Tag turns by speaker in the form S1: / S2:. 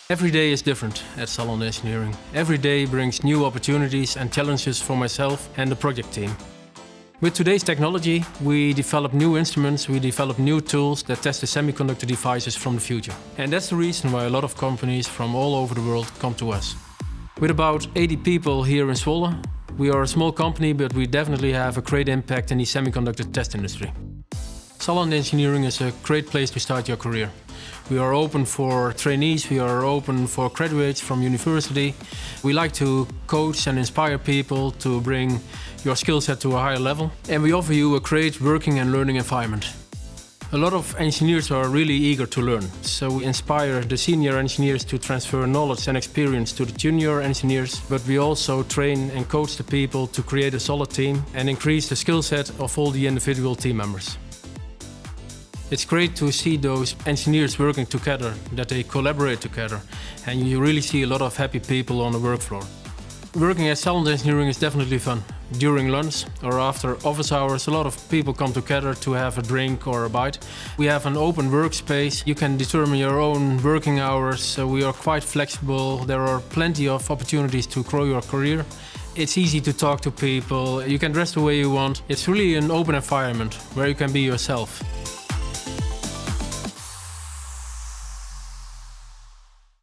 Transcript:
S1: Every day is different at Salland Engineering. Every day brings new opportunities and challenges for myself and the project team. With today's technology, we develop new instruments, we develop new tools that test the semiconductor devices from the future. And that's the reason why a lot of companies from all over the world come to us. With about 80 people here in Zwolle, we are a small company, but we definitely have a great impact in the semiconductor test industry. Salland Engineering is a great place to start your career. We are open for trainees, we are open for graduates from university. We like to coach and inspire people to bring your skill set to a higher level. And we offer you a great working and learning environment. A lot of engineers are really eager to learn, so we inspire the senior engineers to transfer knowledge and experience to the junior engineers, but we also train and coach the people to create a solid team and increase the skill set of all the individual team members. It's great to see those engineers working together, that they collaborate together, and you really see a lot of happy people on the work floor. Working at Salland Engineering is definitely fun. During lunch or after office hours, a lot of people come together to have a drink or a bite. We have an open workspace. You can determine your own working hours, so we are quite flexible. There are plenty of opportunities to grow your career. It's easy to talk to people. You can dress the way you want. It's really an open environment where you can be yourself.